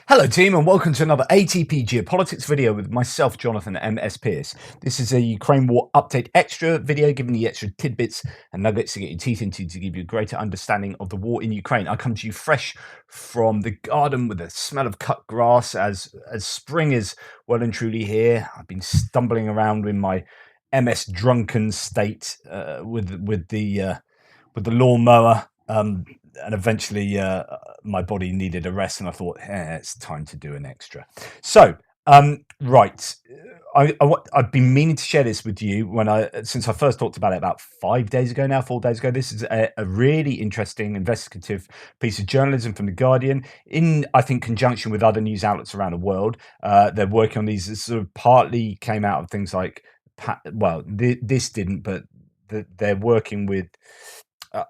Hello team and welcome to another ATP Geopolitics video with myself, Jonathan M.S. Pierce. This is a Ukraine War Update Extra video giving you extra tidbits and nuggets to get your teeth into to give you a greater understanding of the war in Ukraine. I come to you fresh from the garden with the smell of cut grass as spring is well and truly here. I've been stumbling around in my MS drunken state with the lawnmower. And eventually my body needed a rest and I thought, it's time to do an extra. So, right. I've been meaning to share this with you since I first talked about it about 4 days ago. This is a really interesting investigative piece of journalism from The Guardian in, I think, conjunction with other news outlets around the world. They're working on these. This sort of partly came out of things like, this didn't, but they're working with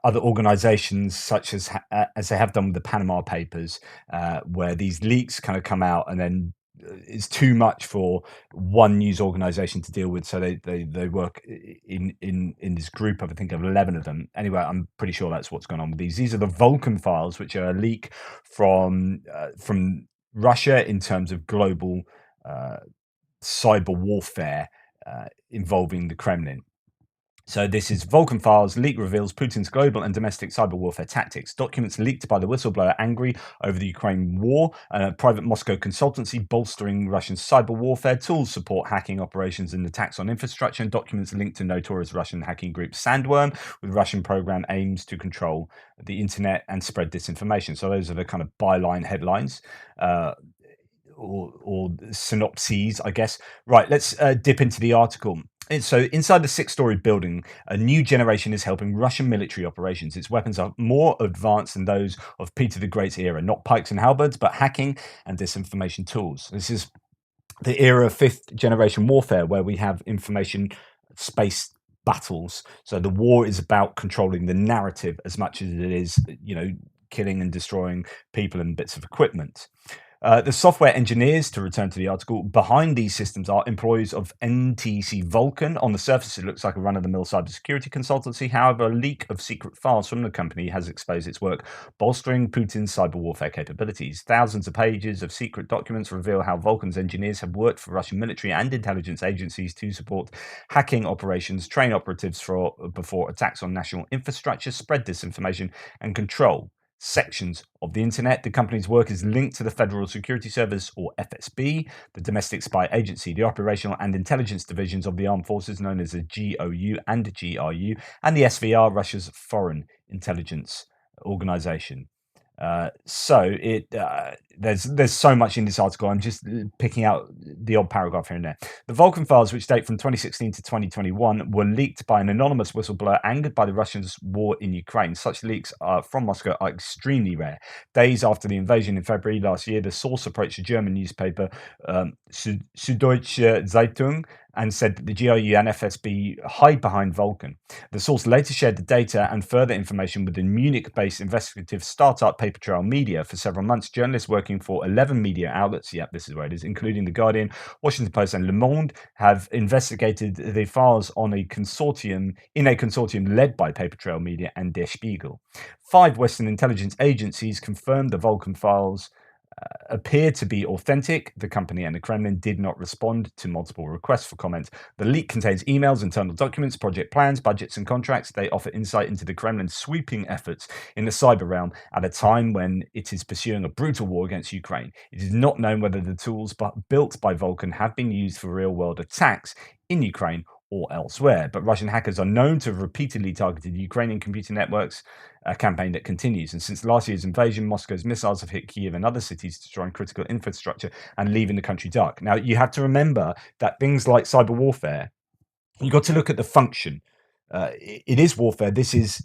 other organizations such as they have done with the Panama Papers, where these leaks kind of come out and then it's too much for one news organization to deal with, so they work in this group of, I think, of 11 of them. Anyway, I'm pretty sure that's what's going on with these are the Vulcan files, which are a leak from Russia in terms of global cyber warfare involving the Kremlin. So this is Vulcan Files, leak reveals Putin's global and domestic cyber warfare tactics. Documents leaked by the whistleblower angry over the Ukraine war. Private Moscow consultancy bolstering Russian cyber warfare. Tools support hacking operations and attacks on infrastructure. And documents linked to notorious Russian hacking group Sandworm, with Russian program aims to control the internet and spread disinformation. So those are the kind of byline headlines. Or synopses, I guess. Right, let's dip into the article. So inside the 6-story building, a new generation is helping Russian military operations. Its weapons are more advanced than those of Peter the Great's era, not pikes and halberds, but hacking and disinformation tools. This is the era of 5th generation warfare, where we have information space battles. So the war is about controlling the narrative as much as it is, killing and destroying people and bits of equipment. The software engineers, to return to the article, behind these systems are employees of NTC Vulcan. On the surface, it looks like a run-of-the-mill cybersecurity consultancy. However, a leak of secret files from the company has exposed its work bolstering Putin's cyber warfare capabilities. Thousands of pages of secret documents reveal how Vulcan's engineers have worked for Russian military and intelligence agencies to support hacking operations, train operatives before attacks on national infrastructure, spread disinformation, and control sections of the internet. The company's work is linked to the Federal Security Service, or FSB, the domestic spy agency, the operational and intelligence divisions of the armed forces known as the GOU and GRU, and the SVR, Russia's foreign intelligence organization. There's so much in this article. I'm just picking out the odd paragraph here and there. The Vulcan files, which date from 2016 to 2021, were leaked by an anonymous whistleblower angered by the Russians' war in Ukraine. Such leaks from Moscow are extremely rare. Days after the invasion in February last year, the source approached a German newspaper, Süddeutsche Zeitung, and said that the GRU and FSB hide behind Vulcan. The source later shared the data and further information with the Munich-based investigative startup Paper Trail Media. For several months, journalists working for 11 media outlets, this is where it is, including The Guardian, Washington Post, and Le Monde, have investigated the files in a consortium led by Paper Trail Media and Der Spiegel. 5 Western intelligence agencies confirmed the Vulcan files appear to be authentic. The company and the Kremlin did not respond to multiple requests for comment. The leak contains emails, internal documents, project plans, budgets, and contracts. They offer insight into the Kremlin's sweeping efforts in the cyber realm at a time when it is pursuing a brutal war against Ukraine. It is not known whether the tools built by Vulcan have been used for real-world attacks in Ukraine or elsewhere, but Russian hackers are known to have repeatedly targeted Ukrainian computer networks, a campaign that continues. And since last year's invasion, Moscow's missiles have hit Kyiv and other cities, destroying critical infrastructure and leaving the country dark. Now, you have to remember that things like cyber warfare, you've got to look at the function. It is warfare. This is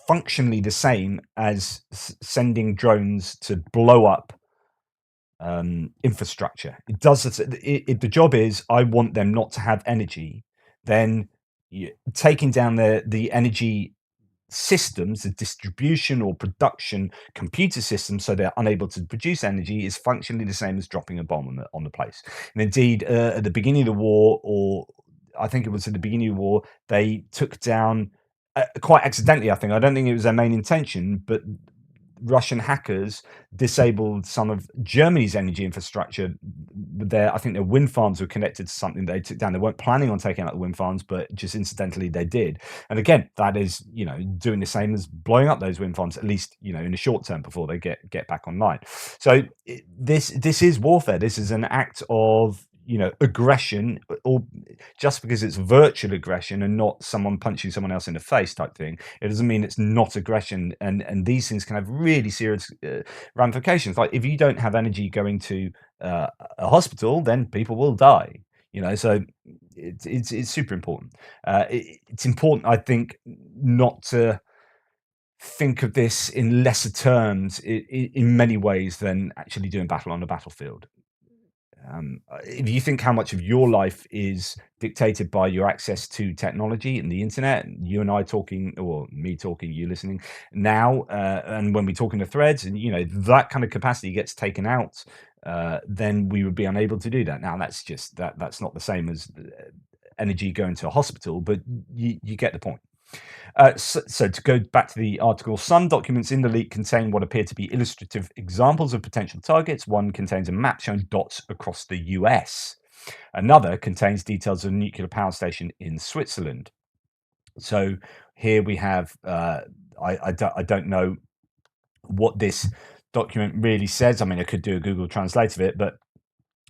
functionally the same as sending drones to blow up infrastructure. It does. The job is, I want them not to have energy. Then taking down the energy systems, the distribution or production computer systems, so they're unable to produce energy, is functionally the same as dropping a bomb on the place. And indeed, at the beginning of the war, or I think it was at the beginning of the war, they took down, quite accidentally, I don't think it was their main intention, but Russian hackers disabled some of Germany's energy infrastructure. I think their wind farms were connected to something they took down. They weren't planning on taking out the wind farms, but just incidentally they did. And again, that is, doing the same as blowing up those wind farms, at least, in the short term before they get back online. So this is warfare. This is an act of, aggression, or just because it's virtual aggression and not someone punching someone else in the face type thing, it doesn't mean it's not aggression. And these things can have really serious ramifications. Like if you don't have energy going to a hospital, then people will die. So it's super important. It's important, I think, not to think of this in lesser terms in many ways than actually doing battle on the battlefield. If you think how much of your life is dictated by your access to technology and the internet, you and I talking, or me talking, you listening now, and when we talk in the threads, and that kind of capacity gets taken out, then we would be unable to do that. Now, that's not the same as energy going to a hospital, but you get the point. So to go back to the article, some documents in the leak contain what appear to be illustrative examples of potential targets. One contains a map showing dots across the US. Another contains details of a nuclear power station in Switzerland. So here we have, I don't know what this document really says. I mean, I could do a Google Translate of it, but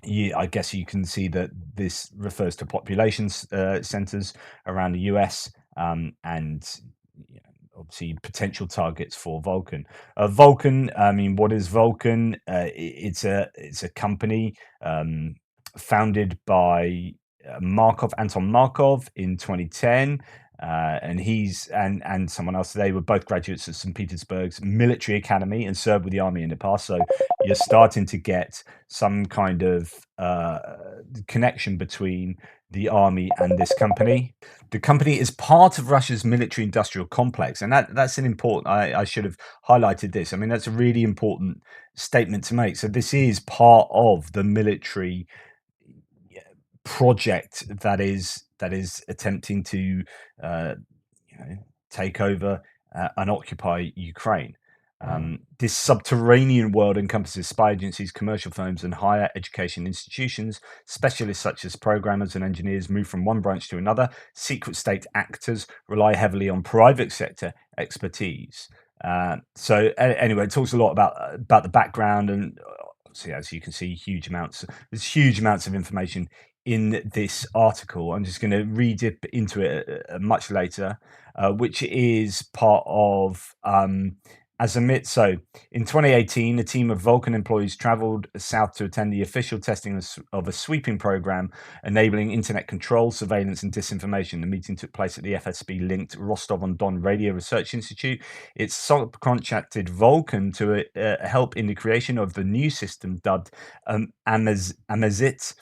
I guess you can see that this refers to population centers around the US, and obviously potential targets for Vulcan. Vulcan, I mean, what is Vulcan? It's a company founded by Anton Markov in 2010. And he's and someone else. They were both graduates of St. Petersburg's military academy and served with the army in the past. So you're starting to get some kind of connection between the army and this company. The company is part of Russia's military-industrial complex, and that's an important. I should have highlighted this. I mean, that's a really important statement to make. So this is part of the military project that is attempting to take over and occupy Ukraine. This subterranean world encompasses spy agencies, commercial firms, and higher education institutions. Specialists such as programmers and engineers move from one branch to another. Secret state actors rely heavily on private sector expertise. So anyway, it talks a lot about the background, and obviously, as you can see, there's huge amounts of information in this article. I'm just going to re-dip into it much later, which is part of Azimut. So in 2018, a team of Vulcan employees traveled south to attend the official testing of a sweeping program enabling internet control, surveillance, and disinformation. The meeting took place at the FSB-linked Rostov-on-Don Radio Research Institute. It subcontracted Vulcan to help in the creation of the new system dubbed Amazit,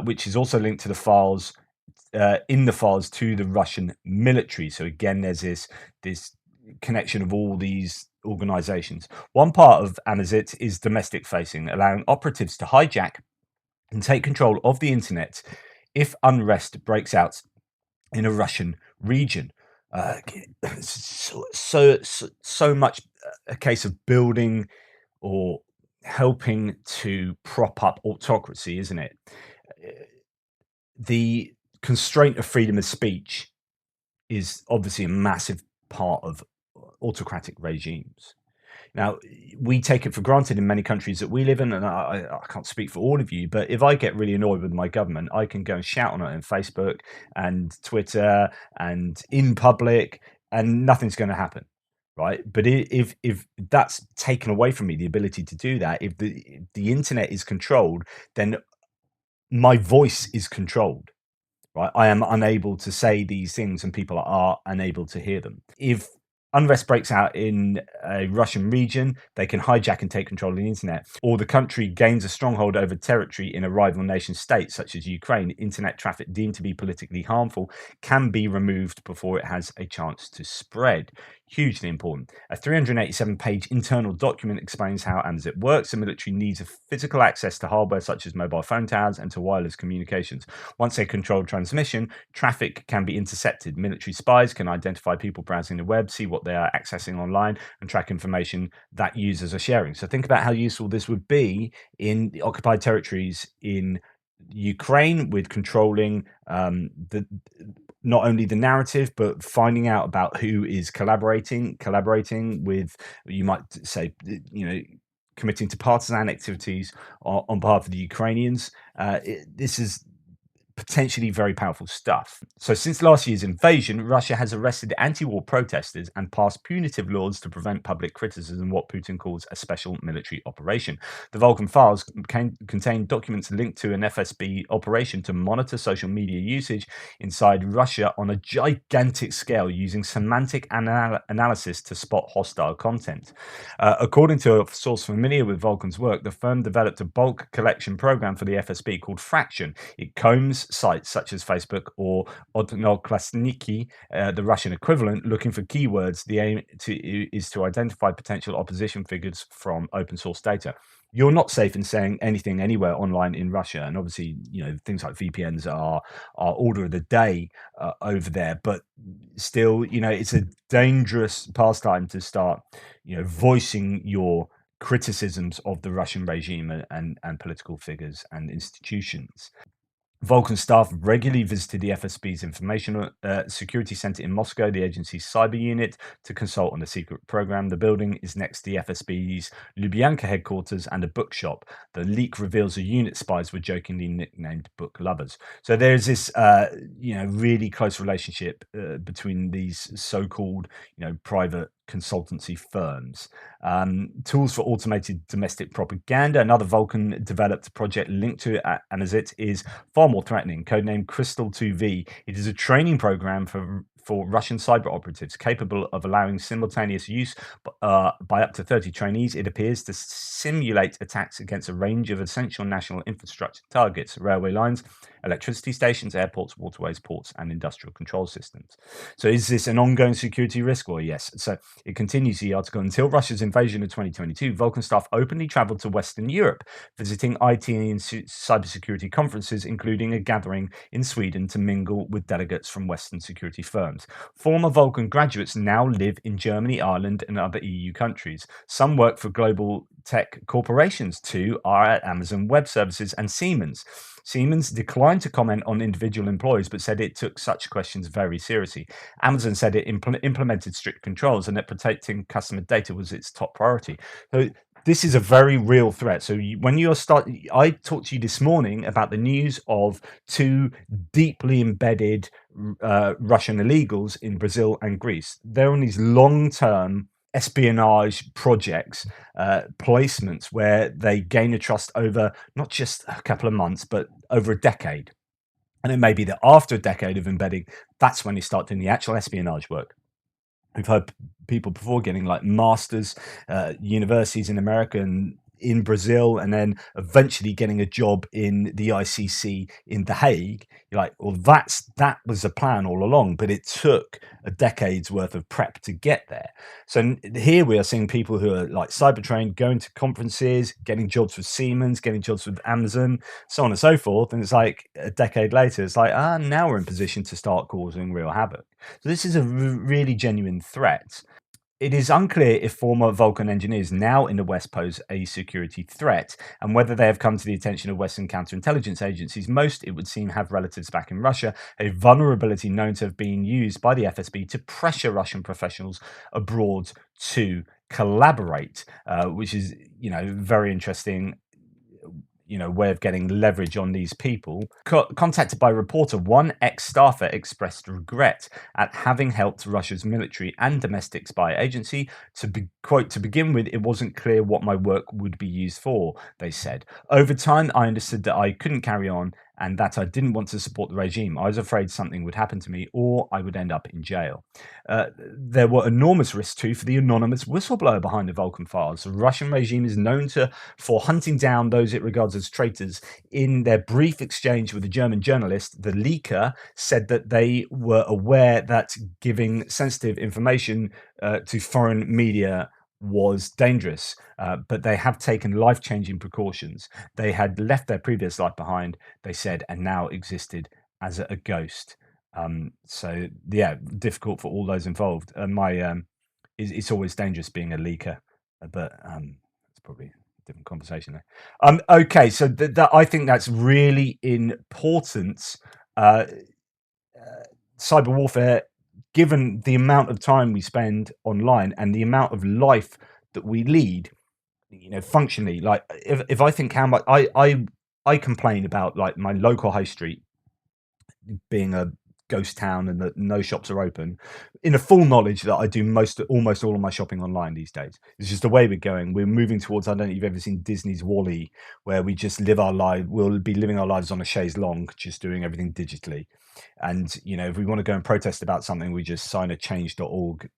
which is also linked to the files to the Russian military. So again, there's this connection of all these organizations. One part of Amazit is domestic facing, allowing operatives to hijack and take control of the internet if unrest breaks out in a Russian region. So much a case of building or helping to prop up autocracy, isn't it? The constraint of freedom of speech is obviously a massive part of autocratic regimes. Now, we take it for granted in many countries that we live in, and I can't speak for all of you, but if I get really annoyed with my government, I can go and shout on it on Facebook and Twitter and in public, and nothing's going to happen, right? But if that's taken away from me, the ability to do that, if the internet is controlled, then my voice is controlled, right? I am unable to say these things and people are unable to hear them. If unrest breaks out in a Russian region, they can hijack and take control of the internet, or the country gains a stronghold over territory in a rival nation state, such as Ukraine. Internet traffic deemed to be politically harmful can be removed before it has a chance to spread. Hugely important. A 387-page internal document explains how AMSIT works. The military needs a physical access to hardware such as mobile phone towers and to wireless communications. Once they control transmission, traffic can be intercepted. Military spies can identify people browsing the web, see what they are accessing online, and track information that users are sharing. So think about how useful this would be in the occupied territories in Ukraine with controlling the not only the narrative but finding out about who is collaborating with, you might say, committing to partisan activities on behalf of the Ukrainians. This is potentially very powerful stuff. So since last year's invasion, Russia has arrested anti-war protesters and passed punitive laws to prevent public criticism, what Putin calls a special military operation. The Vulcan files contain documents linked to an FSB operation to monitor social media usage inside Russia on a gigantic scale using semantic analysis to spot hostile content. According to a source familiar with Vulcan's work, the firm developed a bulk collection program for the FSB called Fraction. It combs sites such as Facebook or Odnoklassniki, the Russian equivalent, looking for keywords. The aim is to identify potential opposition figures from open source data. You're not safe in saying anything anywhere online in Russia, and obviously, things like VPNs are order of the day over there. But still, it's a dangerous pastime to start, voicing your criticisms of the Russian regime and political figures and institutions. Vulcan staff regularly visited the FSB's Information Security Center in Moscow, the agency's cyber unit, to consult on the secret program. The building is next to the FSB's Lubyanka headquarters and a bookshop. The leak reveals the unit spies were jokingly nicknamed book lovers. So there's this, really close relationship between these so-called, private consultancy firms. Tools for automated domestic propaganda. Another Vulcan developed project linked to AMSIT is far more threatening, codenamed Crystal 2V. It is a training program for Russian cyber operatives capable of allowing simultaneous use by up to 30 trainees. It appears to simulate attacks against a range of essential national infrastructure targets: railway lines, electricity stations, airports, waterways, ports, and industrial control systems. So is this an ongoing security risk? Well, yes. So it continues the article. Until Russia's invasion of 2022, Vulcan staff openly traveled to Western Europe, visiting IT and cybersecurity conferences, including a gathering in Sweden to mingle with delegates from Western security firms. Former Vulcan graduates now live in Germany, Ireland, and other EU countries. Some work for global tech corporations. Two are at Amazon Web Services and Siemens. Siemens declined to comment on individual employees, but said it took such questions very seriously. Amazon said it implemented strict controls and that protecting customer data was its top priority. So this is a very real threat. So I talked to you this morning about the news of two deeply embedded Russian illegals in Brazil and Greece. They're on these long-term espionage projects, placements where they gain a trust over not just a couple of months, but over a decade. And it may be that after a decade of embedding, that's when you start doing the actual espionage work. We've heard people before getting like masters, universities in America and in Brazil, and then eventually getting a job in the ICC in The Hague. You're like, well, that was the plan all along, but it took a decade's worth of prep to get there. So here we are seeing people who are like cyber trained, going to conferences, getting jobs with Siemens, getting jobs with Amazon, so on and so forth. And it's like a decade later, it's like, now we're in position to start causing real havoc. So this is a really genuine threat. It is unclear if former Vulcan engineers now in the West pose a security threat, and whether they have come to the attention of Western counterintelligence agencies. Most, it would seem, have relatives back in Russia, a vulnerability known to have been used by the FSB to pressure Russian professionals abroad to collaborate, which is, very interesting. Way of getting leverage on these people. Contacted by a reporter, one ex-staffer expressed regret at having helped Russia's military and domestic spy agency. Quote, to begin with, it wasn't clear what my work would be used for, they said. Over time, I understood that I couldn't carry on and that I didn't want to support the regime. I was afraid something would happen to me or I would end up in jail. There were enormous risks too for the anonymous whistleblower behind the Vulcan files. The Russian regime is known for hunting down those it regards as traitors. In their brief exchange with a German journalist, the leaker said that they were aware that giving sensitive information to foreign media was dangerous, but they have taken life-changing precautions. They had left their previous life behind, they said, and now existed as a ghost. So yeah, difficult for all those involved. It's always dangerous being a leaker, but it's probably a different conversation there. Okay, so I think that's really important. Cyber warfare, given the amount of time we spend online and the amount of life that we lead, functionally, like if I think how much I complain about like my local high street being a ghost town and that no shops are open, in a full knowledge that I do almost all of my shopping online these days. It's just the way we're going. We're moving towards, I don't know if you've ever seen Disney's Wall-E, where we just live our life. We'll be living our lives on a chaise longue, just doing everything digitally. And if we want to go and protest about something, we just sign a change.org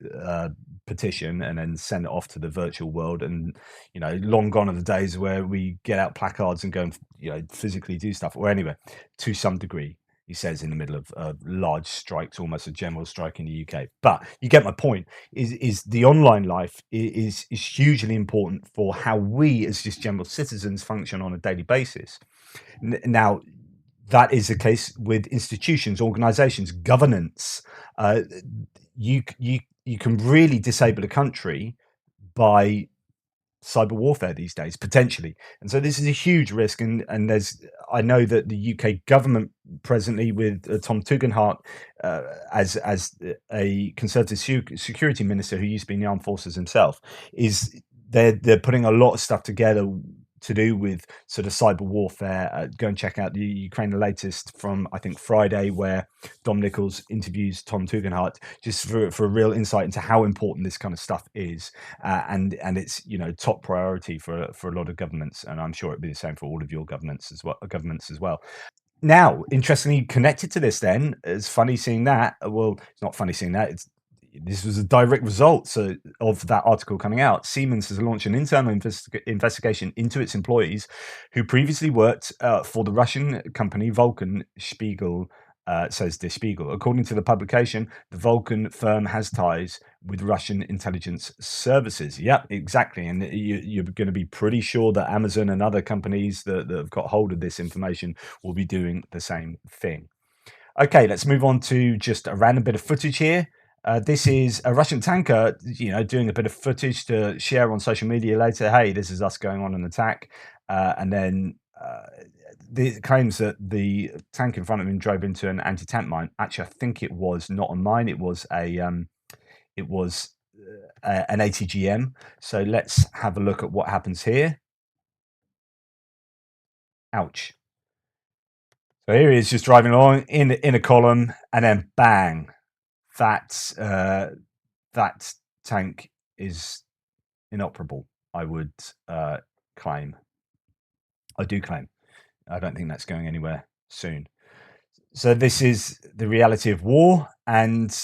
petition and then send it off to the virtual world. And long gone are the days where we get out placards and go and physically do stuff. Or anyway, to some degree, he says, in the middle of large strikes, almost a general strike in the UK. But you get my point. Is the online life is hugely important for how we, as just general citizens, function on a daily basis. Now, that is the case with institutions, organizations, governance. You can really disable a country by cyber warfare these days, potentially. And so this is a huge risk. And I know that the UK government presently, with Tom Tugendhat as a Conservative security minister who used to be in the armed forces himself, they're putting a lot of stuff together to do with sort of cyber warfare. Go and check out the Ukrainian latest from, I think, Friday, where Dom Nichols interviews Tom Tugendhat, just for a real insight into how important this kind of stuff is. And it's top priority for a lot of governments, and I'm sure it'd be the same for all of your governments as well. Now, interestingly connected to this, then, it's funny seeing that. Well, it's not funny seeing that. This was a direct result of that article coming out. Siemens has launched an internal investigation into its employees who previously worked for the Russian company Vulcan. Spiegel says Der Spiegel. According to the publication, the Vulcan firm has ties with Russian intelligence services. Yep, exactly. And you're going to be pretty sure that Amazon and other companies that have got hold of this information will be doing the same thing. Okay, let's move on to just a random bit of footage here. This is a Russian tanker, doing a bit of footage to share on social media later. Hey, this is us going on an attack. And then it claims that the tank in front of him drove into an anti-tank mine. Actually, I think it was not a mine. It was an ATGM. So let's have a look at what happens here. Ouch. So here he is, just driving along in a column, and then bang. That tank is inoperable, I would claim. I do claim. I don't think that's going anywhere soon. So this is the reality of war, and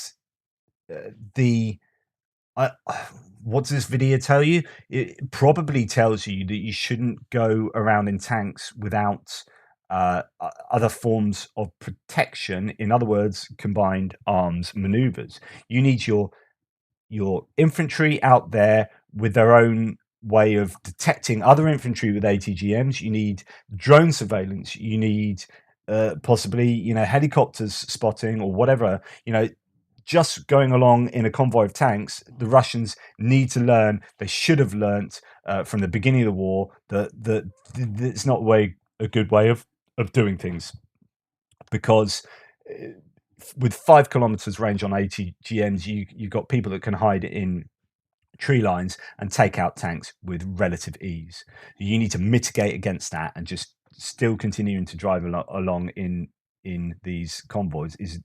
what does this video tell you? It probably tells you that you shouldn't go around in tanks without other forms of protection. In other words, combined arms maneuvers. You need your infantry out there with their own way of detecting other infantry with ATGMs. You need drone surveillance. You need possibly helicopters spotting or whatever. Just going along in a convoy of tanks, the Russians need to learn. They should have learnt from the beginning of the war that it's not a good way of doing things, because with 5 kilometers range on ATGMs, you've got people that can hide in tree lines and take out tanks with relative ease. You need to mitigate against that, and just still continuing to drive along in these convoys is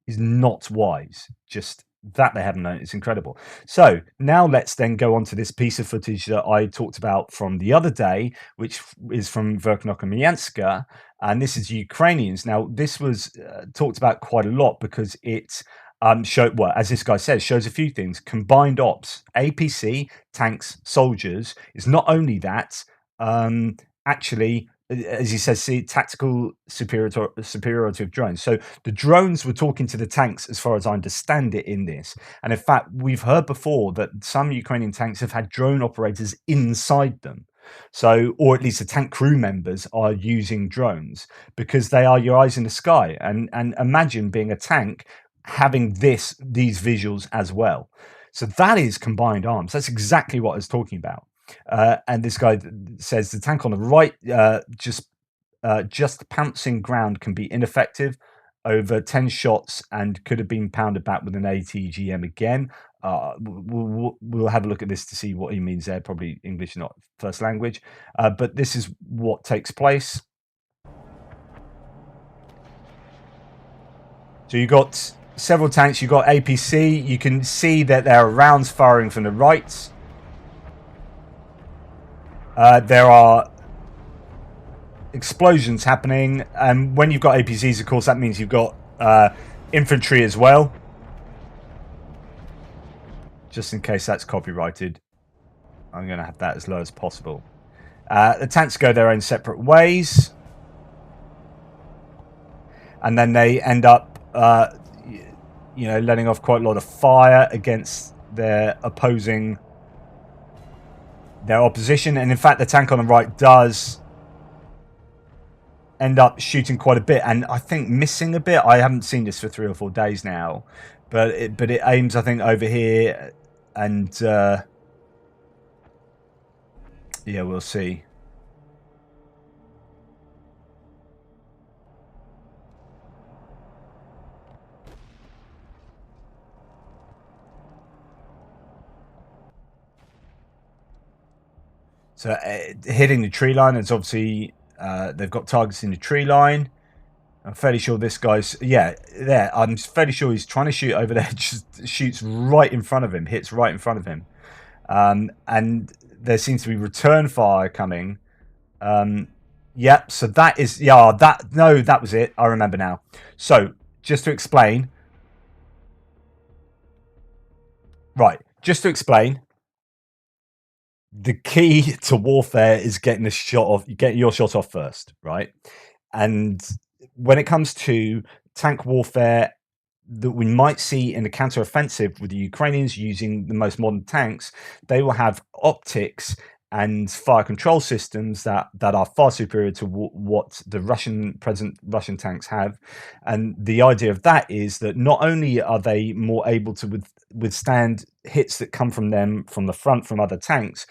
not wise. Just That they haven't known. It's incredible. So now let's then go on to this piece of footage that I talked about from the other day, which is from Vulkan, and this is Ukrainians. Now, this was talked about quite a lot because it showed, well, as this guy says, shows a few things. Combined ops, APC, tanks, soldiers. Is not only that, actually, as he says, see tactical superiority of drones. So the drones were talking to the tanks, as far as I understand it, in this. And in fact, we've heard before that some Ukrainian tanks have had drone operators inside them. So, or at least the tank crew members are using drones because they are your eyes in the sky. And imagine being a tank having these visuals as well. So that is combined arms. That's exactly what I was talking about. And this guy says the tank on the right, just pouncing ground can be ineffective. Over 10 shots and could have been pounded back with an ATGM again. We'll have a look at this to see what he means there. Probably English, not first language. But this is what takes place. So you've got several tanks. You've got APC. You can see that there are rounds firing from the right. There are explosions happening, and when you've got APCs, of course, that means you've got infantry as well. Just in case that's copyrighted, I'm going to have that as low as possible. The tanks go their own separate ways, and then they end up, letting off quite a lot of fire against their opposition. And in fact, the tank on the right does end up shooting quite a bit, and I think missing a bit. I haven't seen this for 3 or 4 days now, but it aims, I think, over here, and yeah, we'll see. So hitting the tree line, it's obviously they've got targets in the tree line. I'm fairly sure this guy's, yeah, there. I'm fairly sure he's trying to shoot over there, just shoots right in front of him, hits right in front of him. And there seems to be return fire coming. Yep, so that is, yeah, that was it. I remember now. So, just to explain. Right, just to explain. The key to warfare is getting your shot off first, right? And when it comes to tank warfare that we might see in the counter-offensive with the Ukrainians using the most modern tanks, they will have optics and fire control systems that are far superior to what the present Russian tanks have. And the idea of that is that not only are they more able to withstand hits that come from them from the front from other tanks,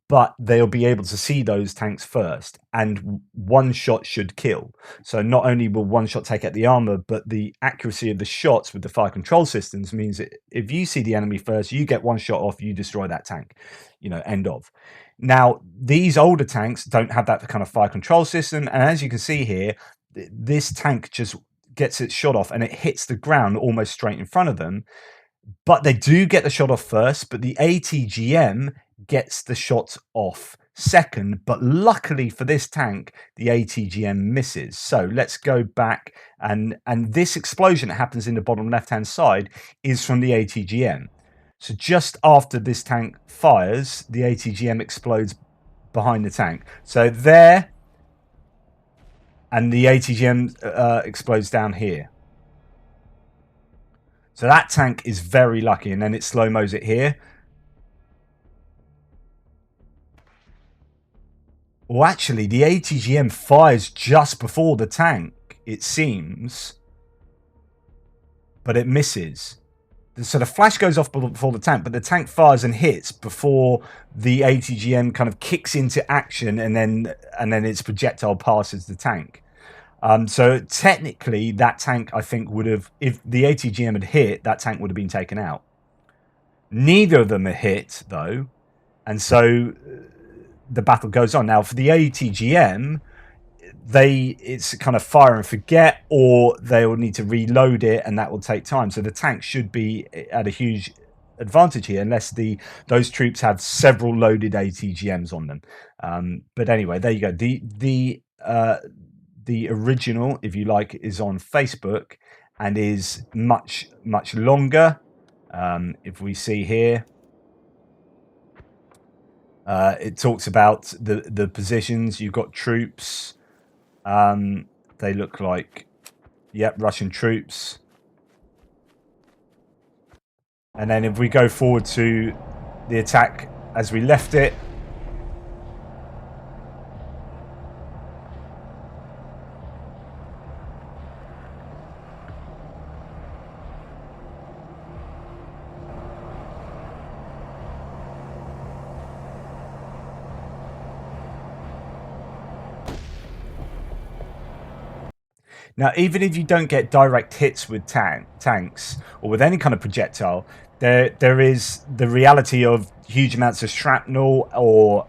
but they'll be able to see those tanks first, and one shot should kill. So not only will one shot take out the armor, but the accuracy of the shots with the fire control systems means that if you see the enemy first, you get one shot off, you destroy that tank, end of. Now, these older tanks don't have that kind of fire control system, and as you can see here, this tank just gets its shot off and it hits the ground almost straight in front of them. But they do get the shot off first, but the ATGM gets the shot off second. But luckily for this tank, the ATGM misses. So let's go back, and this explosion that happens in the bottom left-hand side is from the ATGM. So just after this tank fires, the ATGM explodes behind the tank. So there, and the ATGM explodes down here. So that tank is very lucky, and then it slow-mos it here. Well, actually, the ATGM fires just before the tank, it seems, but it misses. So the flash goes off before the tank, but the tank fires and hits before the ATGM kind of kicks into action, and then its projectile passes the tank. So technically, that tank, I think, would have, if the ATGM had hit, that tank would have been taken out. Neither of them are hit, though, and so the battle goes on. Now, for the ATGM, it's kind of fire and forget, or they will need to reload it, and that will take time. So the tank should be at a huge advantage here, unless those troops have several loaded ATGMs on them. But anyway, there you go. The original, if you like, is on Facebook and is much longer. If we see here, it talks about the positions. You've got troops. They look like, yep, Russian troops. And then if we go forward to the attack as we left it, now, even if you don't get direct hits with tanks or with any kind of projectile, there is the reality of huge amounts of shrapnel or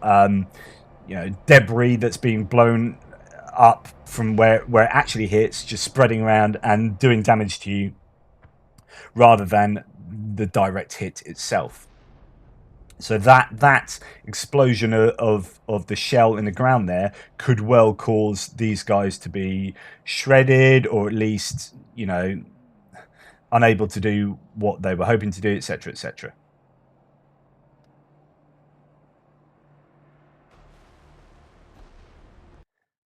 debris that's being blown up from where it actually hits, just spreading around and doing damage to you, rather than the direct hit itself. So that explosion of the shell in the ground there could well cause these guys to be shredded, or at least, unable to do what they were hoping to do, etc., etc.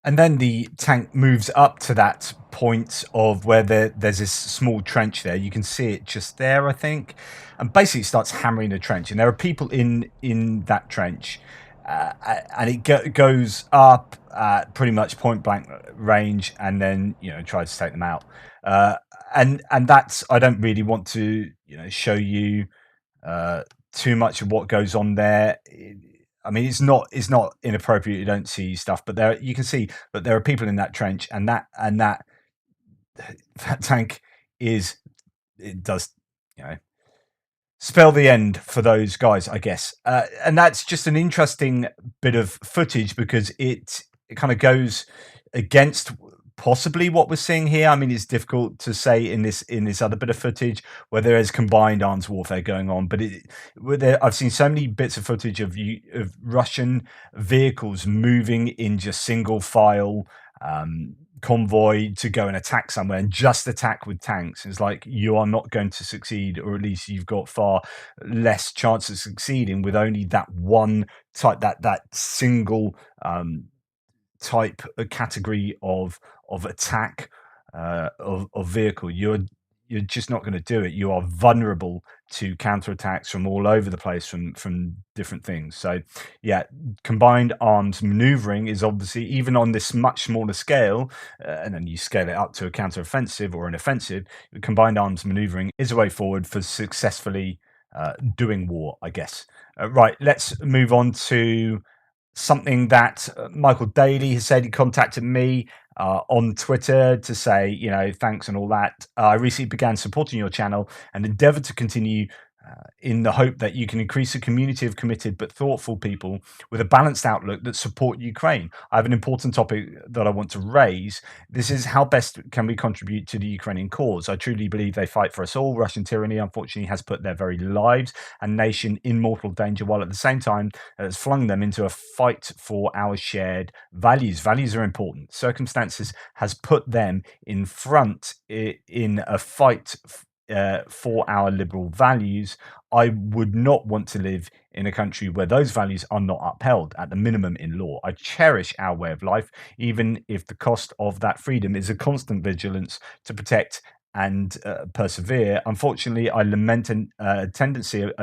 And then the tank moves up to that point of where there's this small trench there. You can see it just there, I think, and basically starts hammering the trench. And there are people in that trench, and it goes up at pretty much point blank range, and then tries to take them out. And that's, I don't really want to show you too much of what goes on there. I mean, it's not inappropriate. You don't see stuff, but there you can see that there are people in that trench, and that tank does spell the end for those guys, I guess. And that's just an interesting bit of footage, because it kind of goes against possibly what we're seeing here. I mean, it's difficult to say in this other bit of footage where there is combined arms warfare going on, but I've seen so many bits of footage of Russian vehicles moving in just single file convoy to go and attack somewhere, and just attack with tanks. It's like, you are not going to succeed, or at least you've got far less chance of succeeding with only that one type, that single type, a category of attack of vehicle. You're just not going to do it. You are vulnerable to counterattacks from all over the place, from different things. So yeah, combined arms maneuvering is obviously, even on this much smaller scale, and then you scale it up to a counteroffensive or an offensive, combined arms maneuvering is a way forward for successfully doing war, I guess. Right, let's move on to something that Michael Daly has said. He contacted me on Twitter to say, thanks and all that. I recently began supporting your channel and endeavor to continue in the hope that you can increase a community of committed but thoughtful people with a balanced outlook that support Ukraine. I have an important topic that I want to raise. This is, how best can we contribute to the Ukrainian cause? I truly believe they fight for us all. Russian tyranny, unfortunately, has put their very lives and nation in mortal danger, while at the same time has flung them into a fight for our shared values. Values are important. Circumstances has put them in front in a fight for our liberal values. I would not want to live in a country where those values are not upheld, at the minimum in law. I cherish our way of life, even if the cost of that freedom is a constant vigilance to protect and persevere. Unfortunately, I lament a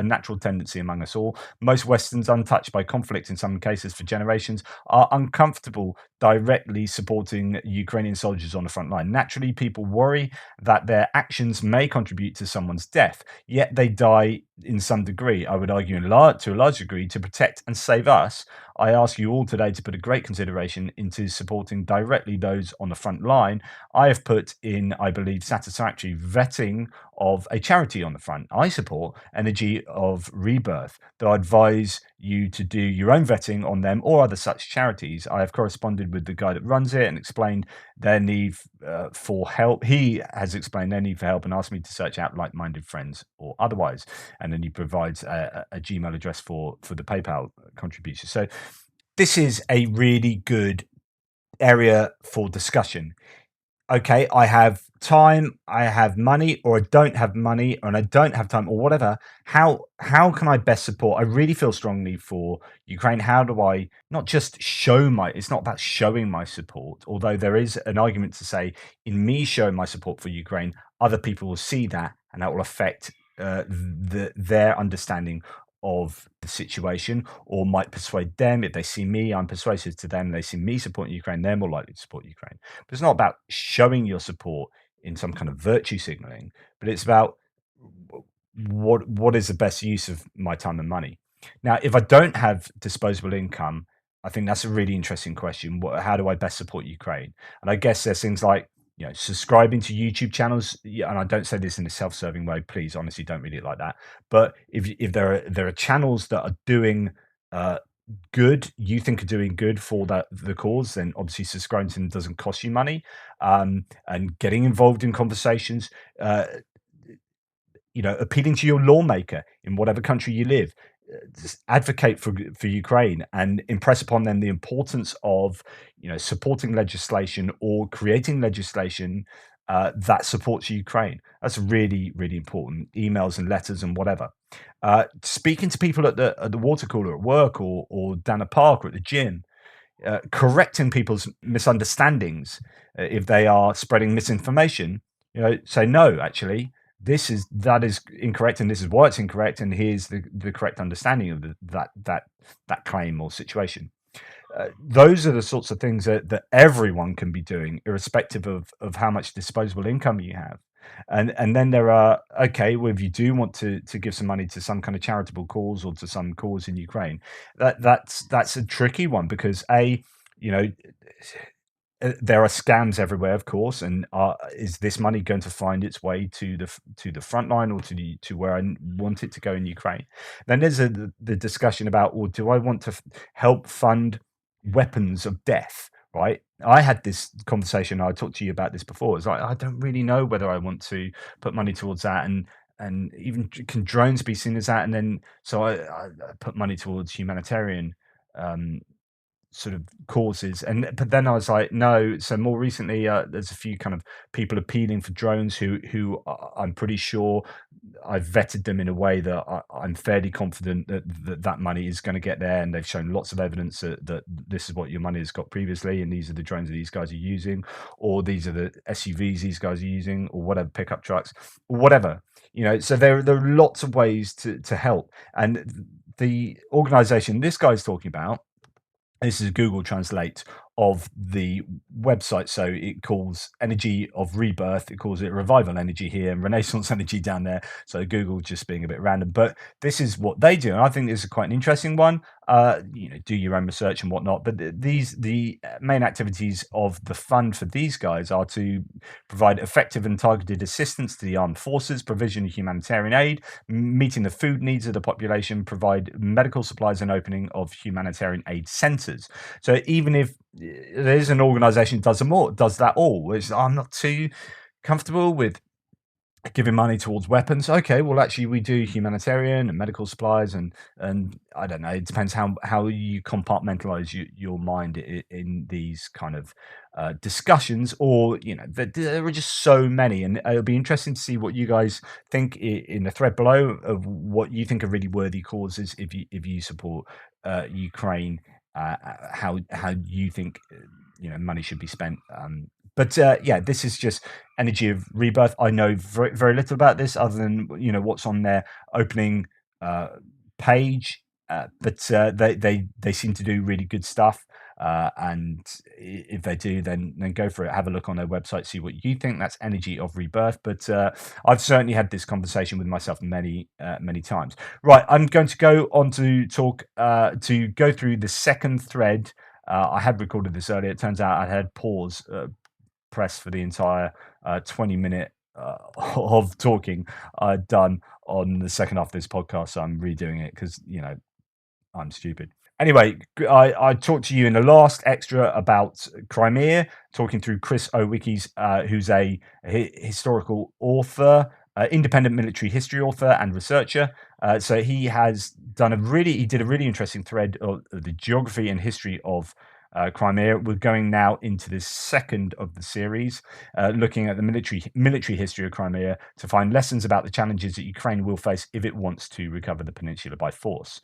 natural tendency among us all. Most Westerns, untouched by conflict in some cases for generations, are uncomfortable directly supporting Ukrainian soldiers on the front line. Naturally, people worry that their actions may contribute to someone's death, yet they die in some degree, I would argue to a large degree, to protect and save us. I ask you all today to put a great consideration into supporting directly those on the front line. I have put in, I believe, satisfactory vetting of a charity on the front. I support Energy of Rebirth, though I advise you to do your own vetting on them or other such charities. I have corresponded with the guy that runs it and explained their need for help. He has explained their need for help and asked me to search out like-minded friends or otherwise. And then he provides a Gmail address for the PayPal contribution. So this is a really good area for discussion. Okay, I have time, I have money, or I don't have money, and I don't have time, or whatever. How can I best support? I really feel strongly for Ukraine. How do I not just show my? It's not about showing my support, although there is an argument to say in me showing my support for Ukraine, other people will see that, and that will affect their understanding of the situation, or might persuade them. If they see me, I'm persuasive to them. They see me supporting Ukraine, they're more likely to support Ukraine. But it's not about showing your support in some kind of virtue signaling, but it's about what is the best use of my time and money. Now, if I don't have disposable income, I think that's a really interesting question. How do I best support Ukraine? And I guess there's things like, subscribing to YouTube channels. Yeah, and I don't say this in a self-serving way. Please, honestly, don't read it like that. But if there are channels that are doing uh, good, you think are doing good for the cause, then obviously subscribing to them doesn't cost you money. And getting involved in conversations. Appealing to your lawmaker in whatever country you live, just advocate for Ukraine and impress upon them the importance of supporting legislation or creating legislation that supports Ukraine. That's really, really important. Emails and letters and whatever. Speaking to people at the water cooler at work or down a park or at the gym, correcting people's misunderstandings if they are spreading misinformation. Say no, actually, that is incorrect, and this is why it's incorrect, and here's the correct understanding of that claim or situation. Those are the sorts of things that everyone can be doing, irrespective of how much disposable income you have. And then there are, okay, well, if you do want to give some money to some kind of charitable cause or to some cause in Ukraine, that's a tricky one because you know there are scams everywhere, of course, and is this money going to find its way to the front line or to where I want it to go in Ukraine? Then there's the discussion about, well, do I want to help fund weapons of death? Right? I had this conversation. I talked to you about this before. It's like I don't really know whether I want to put money towards that, and even can drones be seen as that? And then so I put money towards humanitarian um, sort of causes. And but then I was like, no. So more recently, there's a few kind of people appealing for drones who I'm pretty sure I've vetted them in a way that I'm fairly confident that money is going to get there, and they've shown lots of evidence that this is what your money has got previously, and these are the drones that these guys are using, or these are the SUVs these guys are using, or whatever, pickup trucks, or whatever. So there are lots of ways to help, and the organization this guy's talking about, this is Google Translate of the website. So it calls Energy of Rebirth, it calls it Revival Energy here and Renaissance Energy down there. So Google just being a bit random. But this is what they do. And I think this is quite an interesting one. Do your own research and whatnot. But the main activities of the fund for these guys are to provide effective and targeted assistance to the armed forces, provision of humanitarian aid, meeting the food needs of the population, provide medical supplies, and opening of humanitarian aid centres. So even if there's an organization that does that all, which I'm not too comfortable with giving money towards weapons. Okay, well, actually, we do humanitarian and medical supplies, and I don't know. It depends how you compartmentalize your mind in these kind of discussions, or there are just so many, and it'll be interesting to see what you guys think in the thread below of what you think are really worthy causes if you support Ukraine. How you think money should be spent. But yeah, this is just Energy of Rebirth. I know very, very little about this other than what's on their opening page, but they seem to do really good stuff. And if they do, then go for it. Have a look on their website, see what you think. That's Energy of Rebirth. But I've certainly had this conversation with myself many times. Right, I'm going to go on to talk to go through the second thread. I had recorded this earlier. It turns out I had pause press for the entire 20-minute of talking done on the second half of this podcast. So I'm redoing it because, I'm stupid. Anyway, I talked to you in the last extra about Crimea, talking through Chris Owicki's, who's a historical author, independent military history author and researcher. So he did a really interesting thread of the geography and history of Crimea. We're going now into the second of the series, looking at the military history of Crimea to find lessons about the challenges that Ukraine will face if it wants to recover the peninsula by force.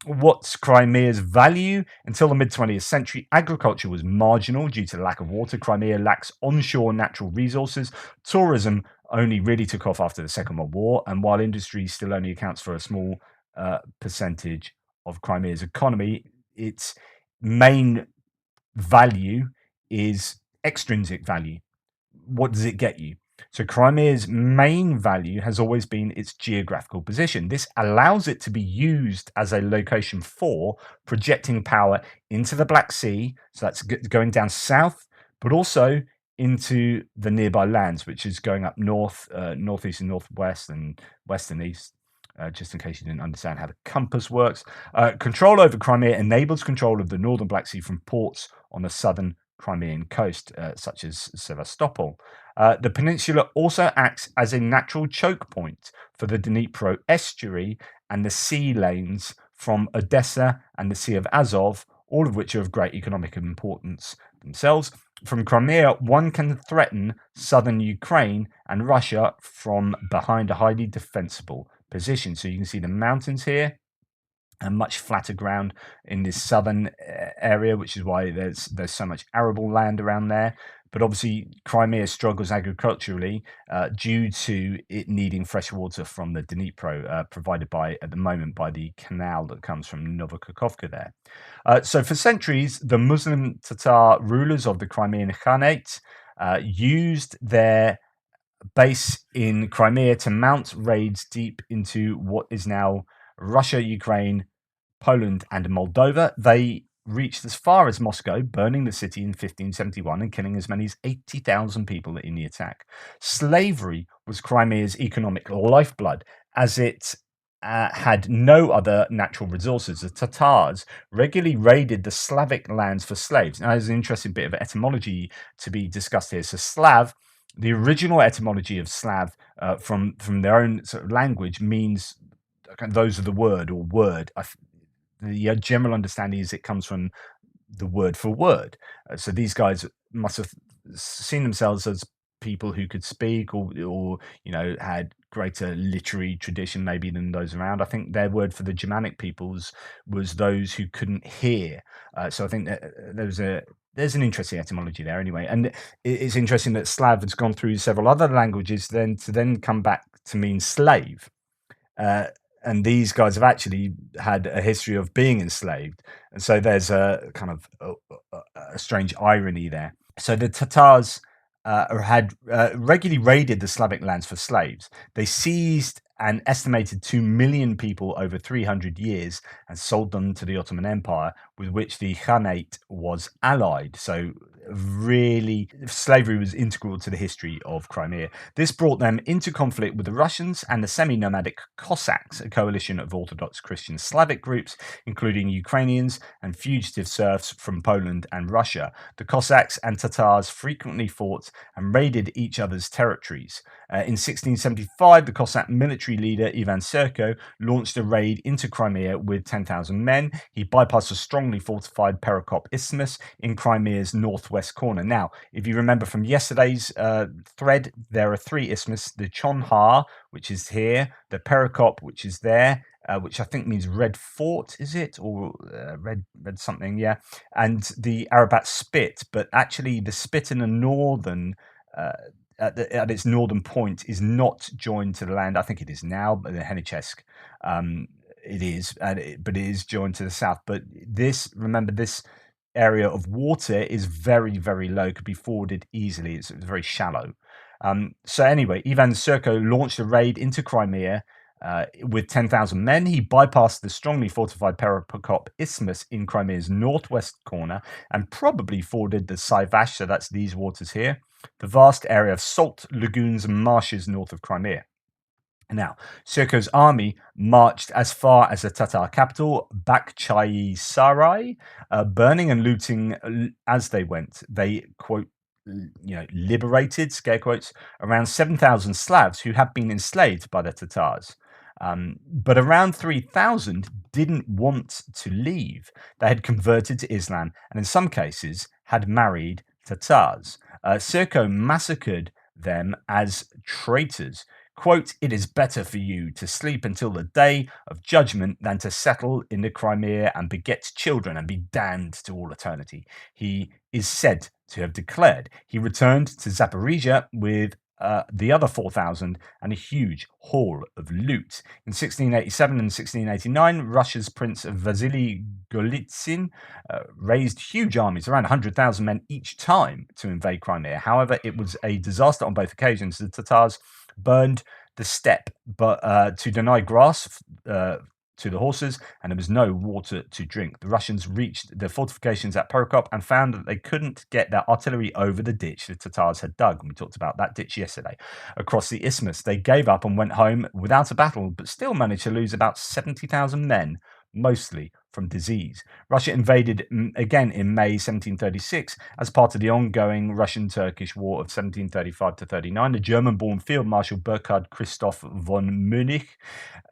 What's Crimea's value? Until the mid-20th century, agriculture was marginal due to the lack of water. Crimea lacks onshore natural resources. Tourism only really took off after the Second World War, and while industry still only accounts for a small percentage of Crimea's economy, its main value is extrinsic value. What does it get you? So Crimea's main value has always been its geographical position. This allows it to be used as a location for projecting power into the Black Sea. So that's going down south, but also into the nearby lands, which is going up north, northeast and northwest, and west and east. Just in case you didn't understand how the compass works. Control over Crimea enables control of the northern Black Sea from ports on the southern Crimean coast, such as Sevastopol. The peninsula also acts as a natural choke point for the Dnipro estuary and the sea lanes from Odessa and the Sea of Azov, all of which are of great economic importance themselves. From Crimea, one can threaten southern Ukraine and Russia from behind a highly defensible position. So you can see the mountains here and much flatter ground in this southern area, which is why there's so much arable land around there. But obviously, Crimea struggles agriculturally due to it needing fresh water from the Dnipro, provided at the moment by the canal that comes from Novokakhovka there. So for centuries, the Muslim Tatar rulers of the Crimean Khanate used their base in Crimea to mount raids deep into what is now Russia, Ukraine, Poland, and Moldova. They reached as far as Moscow, burning the city in 1571 and killing as many as 80,000 people in the attack. Slavery was Crimea's economic lifeblood, as it had no other natural resources. The Tatars regularly raided the Slavic lands for slaves. Now, there's an interesting bit of etymology to be discussed here. So, Slav, the original etymology of Slav from their own sort of language means those are the word or word. The general understanding is it comes from the word for word. So these guys must have seen themselves as people who could speak or had greater literary tradition maybe than those around. I think their word for the Germanic peoples was those who couldn't hear. So I think that there's an interesting etymology there anyway. And it's interesting that Slav has gone through several other languages to come back to mean slave. And these guys have actually had a history of being enslaved. And so there's a kind of a strange irony there. So the Tatars had regularly raided the Slavic lands for slaves. They seized an estimated 2 million people over 300 years and sold them to the Ottoman Empire, with which the Khanate was allied. So really, slavery was integral to the history of Crimea. This brought them into conflict with the Russians and the semi-nomadic Cossacks, a coalition of Orthodox Christian Slavic groups, including Ukrainians and fugitive serfs from Poland and Russia. The Cossacks and Tatars frequently fought and raided each other's territories. In 1675, the Cossack military leader Ivan Serko launched a raid into Crimea with 10,000 men. He bypassed a strongly fortified Perekop Isthmus in Crimea's northwest corner. Now, if you remember from yesterday's thread, there are three isthmus: the Chonhar, which is here, the Perekop, which is there, which I think means red fort, is it? Or red something, yeah. And the Arabat Spit, but actually the spit in the northern at its northern point is not joined to the land. I think it is now, but the Henichesk it is, but it is joined to the south. But remember, this area of water is very, very low, could be forded easily. It's very shallow. So anyway, Ivan Serko launched a raid into Crimea With 10,000 men, he bypassed the strongly fortified Perepokop Isthmus in Crimea's northwest corner and probably forded the Cyvash, so that's these waters here, the vast area of salt lagoons and marshes north of Crimea. Now, Serko's army marched as far as the Tatar capital, Bakhchisarai, burning and looting as they went. They, quote, liberated, scare quotes, around 7,000 Slavs who had been enslaved by the Tatars. But around 3,000 didn't want to leave. They had converted to Islam and in some cases had married Tatars. Serko massacred them as traitors. Quote, "It is better for you to sleep until the day of judgment than to settle in the Crimea and beget children and be damned to all eternity," he is said to have declared. He returned to Zaporizhia with the other 4,000 and a huge haul of loot. In 1687 and 1689, Russia's Prince Vasily Golitsyn raised huge armies, around 100,000 men each time, to invade Crimea. However, it was a disaster on both occasions. The Tatars burned the steppe but to deny grass to the horses, and there was no water to drink. The Russians reached the fortifications at Perikop and found that they couldn't get their artillery over the ditch the Tatars had dug. And we talked about that ditch yesterday. Across the isthmus, they gave up and went home without a battle, but still managed to lose about 70,000 men, mostly from disease. Russia invaded again in May 1736 as part of the ongoing Russian-Turkish War of 1735 to 39. The German-born Field Marshal Burkhard Christoph von Münnich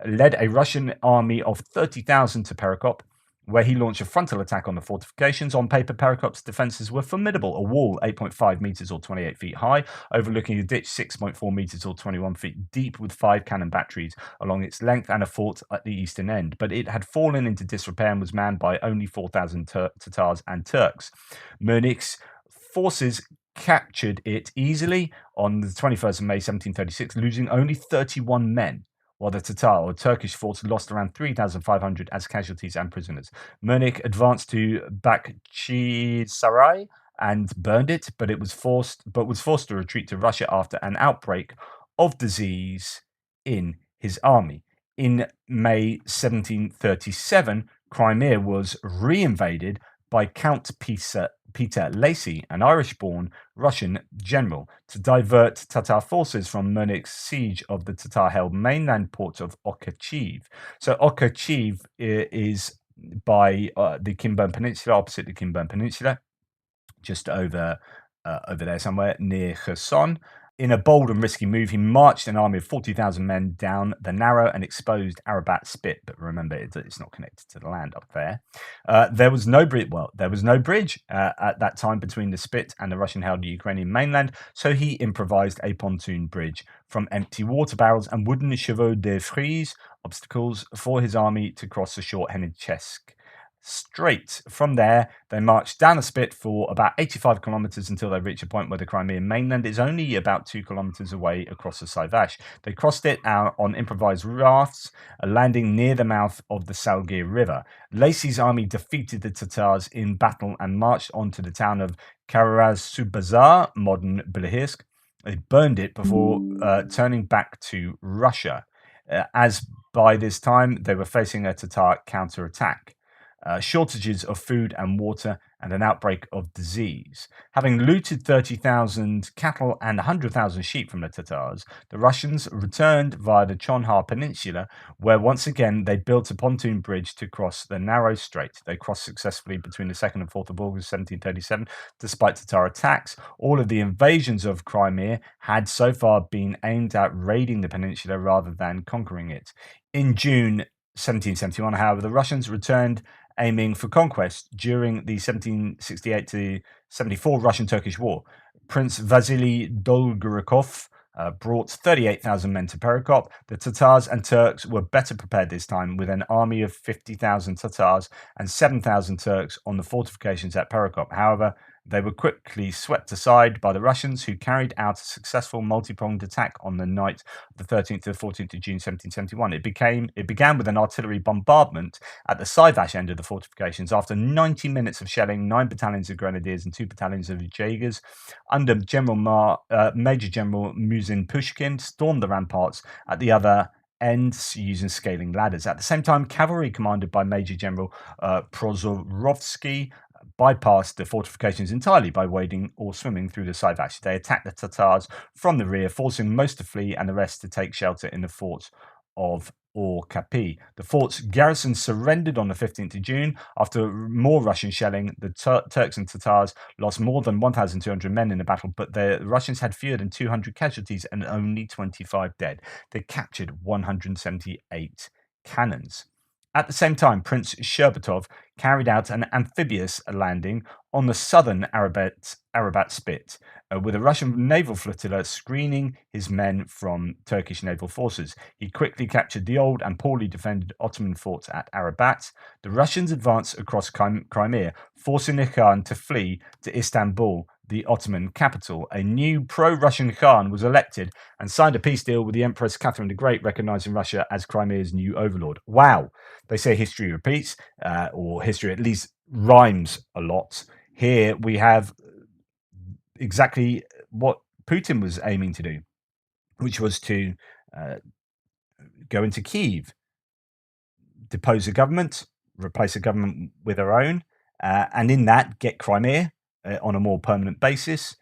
led a Russian army of 30,000 to Perikop, where he launched a frontal attack on the fortifications. On paper, Perikop's defenses were formidable. A wall 8.5 meters or 28 feet high, overlooking a ditch 6.4 meters or 21 feet deep with 5 cannon batteries along its length and a fort at the eastern end. But it had fallen into disrepair and was manned by only 4,000 Tatars and Turks. Murnich's forces captured it easily on the 21st of May 1736, losing only 31 men, while the Tatar or Turkish force lost around 3,500 as casualties and prisoners. Murnich advanced to Bakhchisarai and burned it, but was forced to retreat to Russia after an outbreak of disease in his army. In May 1737, Crimea was re-invaded by Count Peter Lacy, an Irish-born Russian general, to divert Tatar forces from Murnich's siege of the Tatar-held mainland port of Okhachiv. So Okhachiv is by the Kinburn Peninsula, opposite the Kinburn Peninsula, just over there somewhere near Kherson. In a bold and risky move, he marched an army of 40,000 men down the narrow and exposed Arabat Spit. But remember, it's not connected to the land up there. There was no bridge. Well, there was no bridge at that time between the Spit and the Russian-held Ukrainian mainland. So he improvised a pontoon bridge from empty water barrels and wooden chevaux de frise obstacles for his army to cross the short Henichesk Strait. From there, they marched down the Spit for about 85 kilometers until they reached a point where the Crimean mainland is only about 2 kilometers away across the Cyvash. They crossed it out on improvised rafts, landing near the mouth of the Salgir River. Lacy's army defeated the Tatars in battle and marched on to the town of Karazubazar, modern Bilihirsk. They burned it before turning back to Russia, as by this time they were facing a Tatar counterattack. Shortages of food and water, and an outbreak of disease. Having looted 30,000 cattle and 100,000 sheep from the Tatars, the Russians returned via the Chonhar Peninsula, where once again they built a pontoon bridge to cross the narrow strait. They crossed successfully between the 2nd and 4th of August 1737, despite Tatar attacks. All of the invasions of Crimea had so far been aimed at raiding the peninsula rather than conquering it. In June 1771, however, the Russians returned aiming for conquest during the 1768 to 74 Russian-Turkish War. Prince Vasily Dolgorukov brought 38,000 men to Perikop. The Tatars and Turks were better prepared this time, with an army of 50,000 Tatars and 7,000 Turks on the fortifications at Perikop. However, they were quickly swept aside by the Russians, who carried out a successful multi-pronged attack on the night of the 13th to the 14th of June 1771. It began with an artillery bombardment at the Cyvash end of the fortifications. After 90 minutes of shelling, 9 battalions of grenadiers and 2 battalions of jaegers, under Major General Muzin Pushkin, stormed the ramparts at the other end using scaling ladders. At the same time, cavalry commanded by Major General Prozorovsky bypassed the fortifications entirely by wading or swimming through the Sivash. They attacked the Tatars from the rear, forcing most to flee and the rest to take shelter in the forts of Orkapi. The fort's garrison surrendered on the 15th of June. After more Russian shelling, the Turks and Tatars lost more than 1,200 men in the battle, but the Russians had fewer than 200 casualties and only 25 dead. They captured 178 cannons. At the same time, Prince Sherbatov carried out an amphibious landing on the southern Arabat Spit, with a Russian naval flotilla screening his men from Turkish naval forces. He quickly captured the old and poorly defended Ottoman fort at Arabat. The Russians advanced across Crimea, forcing the Khan to flee to Istanbul, the Ottoman capital. A new pro-Russian Khan was elected and signed a peace deal with the Empress Catherine the Great, recognizing Russia as Crimea's new overlord. Wow! They say history repeats, or history at least rhymes a lot. Here we have exactly what Putin was aiming to do, which was to go into Kyiv, depose the government, replace the government with our own, and in that get Crimea on a more permanent basis,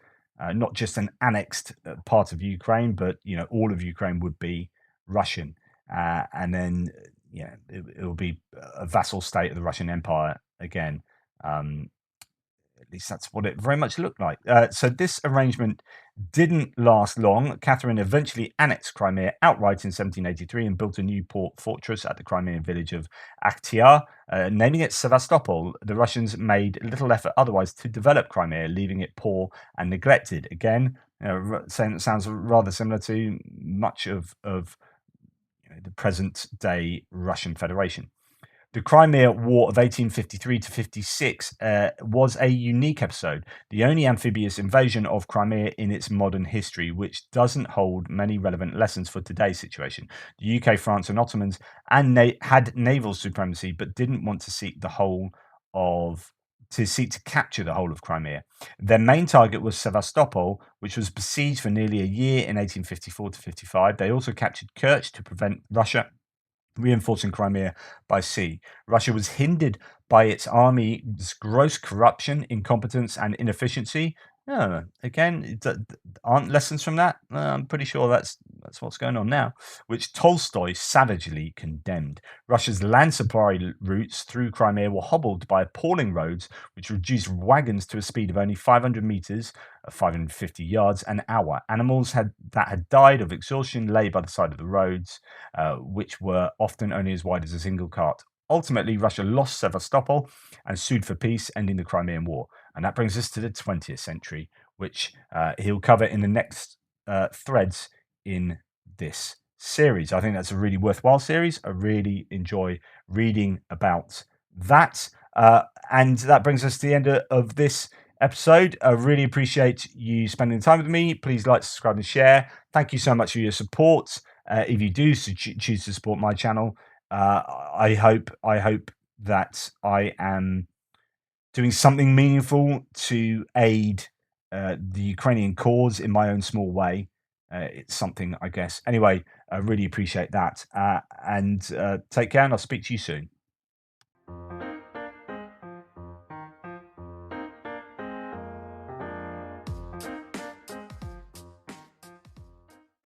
not just an annexed part of Ukraine, but all of Ukraine would be Russian, and then it will be a vassal state of the Russian Empire again. At least that's what it very much looked like. So this arrangement didn't last long. Catherine eventually annexed Crimea outright in 1783 and built a new fortress at the Crimean village of Akhtiar, naming it Sevastopol. The Russians made little effort otherwise to develop Crimea, leaving it poor and neglected. Again, sounds rather similar to much of the present-day Russian Federation. The Crimea War of 1853 to 56 was a unique episode, the only amphibious invasion of Crimea in its modern history, which doesn't hold many relevant lessons for today's situation. The UK, France, and Ottomans had naval supremacy, but didn't want to seek to capture the whole of Crimea. Their main target was Sevastopol, which was besieged for nearly a year in 1854 to 55. They also captured Kerch to prevent Russia reinforcing Crimea by sea. Russia was hindered by its army's gross corruption, incompetence, and inefficiency. Again, aren't lessons from that? I'm pretty sure that's what's going on now, which Tolstoy savagely condemned. Russia's land supply routes through Crimea were hobbled by appalling roads, which reduced wagons to a speed of only 500 meters, 550 yards an hour. Animals that had died of exhaustion lay by the side of the roads, which were often only as wide as a single cart. Ultimately, Russia lost Sevastopol and sued for peace, ending the Crimean War. And that brings us to the 20th century, which he'll cover in the next threads in this series. I think that's a really worthwhile series. I really enjoy reading about that. And that brings us to the end of this episode. I really appreciate you spending time with me. Please like, subscribe, and share. Thank you so much for your support. If you do choose to support my channel, I hope that I am doing something meaningful to aid the Ukrainian cause in my own small way. It's something, I guess. Anyway, I really appreciate that. And take care, and I'll speak to you soon.